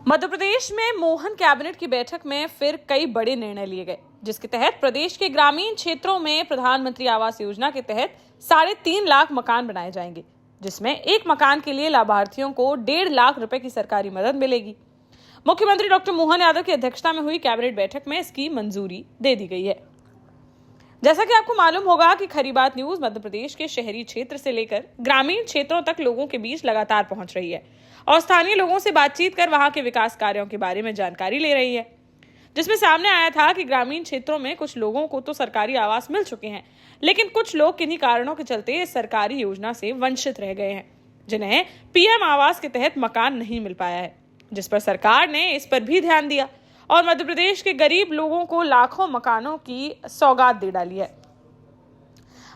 मध्य प्रदेश में मोहन कैबिनेट की बैठक में फिर कई बड़े निर्णय लिए गए, जिसके तहत प्रदेश के ग्रामीण क्षेत्रों में प्रधानमंत्री आवास योजना के तहत 3.5 लाख मकान बनाए जाएंगे, जिसमें एक मकान के लिए लाभार्थियों को 1.5 लाख रुपए की सरकारी मदद मिलेगी। मुख्यमंत्री डॉक्टर मोहन यादव की अध्यक्षता में हुई कैबिनेट बैठक में इसकी मंजूरी दे दी गई है। जैसा कि आपको मालूम होगा कि खरी बात न्यूज मध्य प्रदेश के शहरी क्षेत्र से लेकर ग्रामीण क्षेत्रों तक लोगों के बीच लगातार पहुंच रही है और स्थानीय लोगों से बातचीत कर वहां के विकास कार्यों के बारे में जानकारी ले रही है, जिसमें सामने आया था कि ग्रामीण क्षेत्रों में कुछ लोगों को तो सरकारी आवास मिल चुके हैं, लेकिन कुछ लोग किन्हीं कारणों के चलते इस सरकारी योजना से वंचित रह गए हैं, जिन्हें पीएम आवास के तहत मकान नहीं मिल पाया है, जिस पर सरकार ने इस पर भी ध्यान दिया और मध्य प्रदेश के गरीब लोगों को लाखों मकानों की सौगात दे डाली है।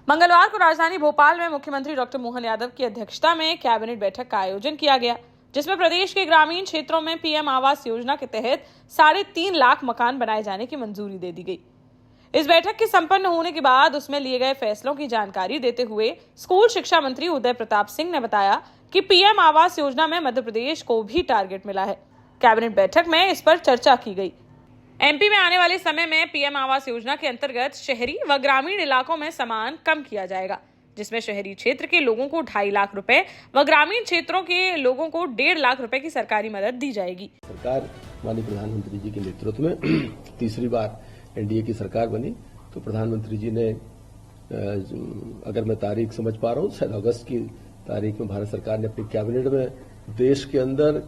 मंगलवार को राजधानी भोपाल में मुख्यमंत्री डॉक्टर मोहन यादव की अध्यक्षता में कैबिनेट बैठक का आयोजन किया गया, जिसमें प्रदेश के ग्रामीण क्षेत्रों में पीएम आवास योजना के तहत 3.5 लाख मकान बनाए जाने की मंजूरी दे दी गई। इस बैठक के संपन्न होने के बाद उसमें लिए गए फैसलों की जानकारी देते हुए स्कूल शिक्षा मंत्री उदय प्रताप सिंह ने बताया कि पीएम आवास योजना में मध्य प्रदेश को भी टारगेट मिला है। कैबिनेट बैठक में इस पर चर्चा की गई। एमपी में आने वाले समय में पीएम आवास योजना के अंतर्गत शहरी व ग्रामीण इलाकों में समान कम किया जाएगा, जिसमें शहरी क्षेत्र के लोगों को 2.5 लाख रुपए व ग्रामीण क्षेत्रों के लोगों को 1.5 लाख रुपए की सरकारी मदद दी जाएगी। सरकार माननीय प्रधानमंत्री जी के नेतृत्व में तीसरी बार एनडीए की सरकार बनी, तो प्रधानमंत्री जी ने, अगर मैं तारीख समझ पा रहा हूँ, शायद अगस्त की तारीख में भारत सरकार ने अपनी कैबिनेट में देश के अंदर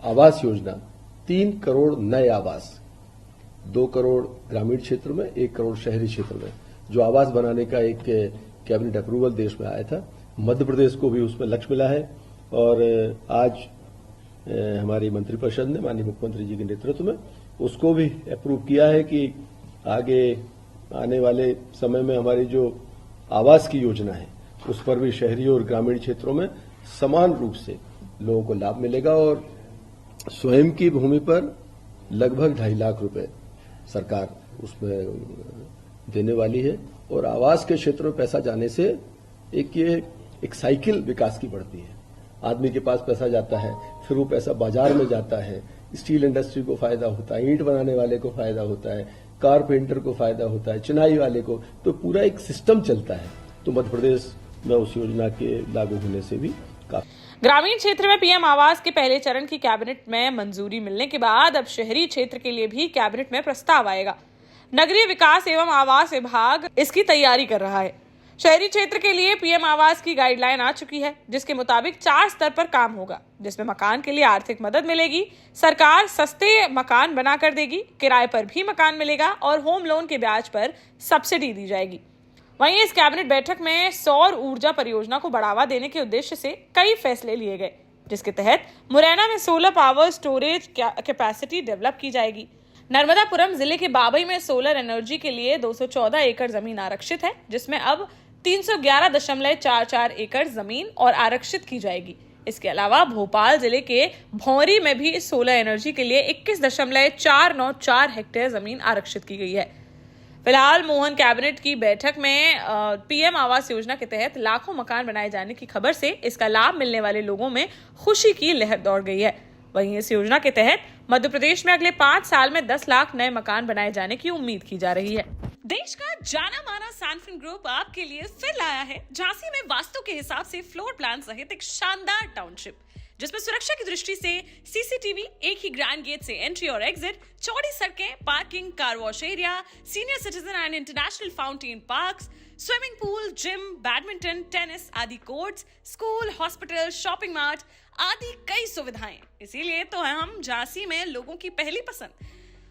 आवास योजना 3 करोड़ नए आवास, 2 करोड़ ग्रामीण क्षेत्र में, 1 करोड़ शहरी क्षेत्र में जो आवास बनाने का एक कैबिनेट अप्रूवल देश में आया था। मध्य प्रदेश को भी उसमें लक्ष्य मिला है और आज हमारी मंत्रिपरिषद ने माननीय मुख्यमंत्री जी के नेतृत्व में उसको भी अप्रूव किया है कि आगे आने वाले समय में हमारी जो आवास की योजना है उस पर भी शहरी और ग्रामीण क्षेत्रों में समान रूप से लोगों को लाभ मिलेगा और स्वयं की भूमि पर लगभग 2.5 लाख रुपए सरकार उसमें देने वाली है। और आवास के क्षेत्र में पैसा जाने से एक साइकिल विकास की बढ़ती है। आदमी के पास पैसा जाता है, फिर वो पैसा बाजार में जाता है, स्टील इंडस्ट्री को फायदा होता है, ईंट बनाने वाले को फायदा होता है, कारपेंटर को फायदा होता है, चिनाई वाले को, तो पूरा एक सिस्टम चलता है। तो मध्य प्रदेश में उस योजना के लागू होने से भी काफी। ग्रामीण क्षेत्र में पीएम आवास के पहले चरण की कैबिनेट में मंजूरी मिलने के बाद अब शहरी क्षेत्र के लिए भी कैबिनेट में प्रस्ताव आएगा। नगरीय विकास एवं आवास विभाग इसकी तैयारी कर रहा है। शहरी क्षेत्र के लिए पीएम आवास की गाइडलाइन आ चुकी है, जिसके मुताबिक 4 स्तर पर काम होगा, जिसमें मकान के लिए आर्थिक मदद मिलेगी, सरकार सस्ते मकान बनाकर देगी, किराए पर भी मकान मिलेगा और होम लोन के ब्याज पर सब्सिडी दी जाएगी। वहीं इस कैबिनेट बैठक में सौर ऊर्जा परियोजना को बढ़ावा देने के उद्देश्य से कई फैसले लिए गए, जिसके तहत मुरैना में solar power storage capacity develop की जाएगी। नर्मदापुरम जिले के बाबई में सोलर एनर्जी के लिए 214 एकड़ जमीन आरक्षित है, जिसमें अब 311.44 एकड़ जमीन और आरक्षित की जाएगी। इसके अलावा भोपाल जिले के भौंरी में भी सोलर एनर्जी के लिए 21.494 हेक्टेयर जमीन आरक्षित की गई है। फिलहाल मोहन कैबिनेट की बैठक में पीएम आवास योजना के तहत लाखों मकान बनाए जाने की खबर से इसका लाभ मिलने वाले लोगों में खुशी की लहर दौड़ गई है। वहीं इस योजना के तहत मध्य प्रदेश में अगले 5 साल में 10 लाख नए मकान बनाए जाने की उम्मीद की जा रही है। देश का जाना माना सैनफिन ग्रुप आपके लिए फिर लाया है झांसी में वास्तु के हिसाब से फ्लोर प्लान सहित एक शानदार टाउनशिप, जिसमें सुरक्षा की दृष्टि से सीसीटीवी, एक ही ग्रैंड गेट से एंट्री और एग्जिट, चौड़ी सड़कें, parking, car wash area, senior citizen and international fountain parks, swimming pool, gym, badminton, tennis आदि courts, school, hospital, shopping mart आदि कई सुविधाएं। इसीलिए तो हम झांसी में लोगों की पहली पसंद।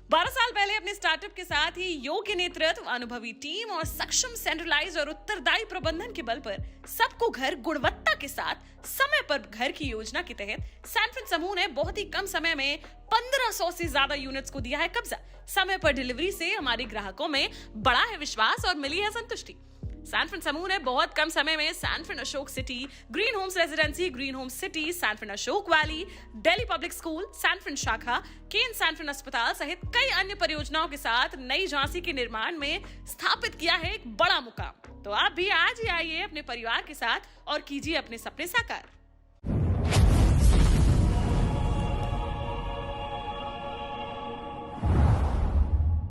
12 साल पहले अपने स्टार्टअप के साथ ही योग्य नेतृत्व, अनुभवी टीम और सक्षम सेंट्रलाइज और उत्तरदायी प्रबंधन के बल पर सबको घर गुणवत्ता के साथ समय पर घर की योजना के तहत सैनफिन समूह ने बहुत ही कम समय में 1500 से ज्यादा यूनिट्स को दिया है कब्जा। समय पर डिलीवरी से हमारे ग्राहकों में बढ़ा है विश्वास और मिली है संतुष्टि। सैनफिन समूह ने बहुत कम समय में सैनफिन Ashok city, green homes residency, green homes city, सैनफिन Ashok valley, Delhi public school, सैनफिन शाखा, केन सैनफिन अस्पताल सहित कई अन्य परियोजनाओं के साथ नई झांसी के निर्माण में स्थापित किया है एक बड़ा मुकाम। तो आप भी आज ही आइए अपने परिवार के साथ और कीजिए अपने सपने साकार।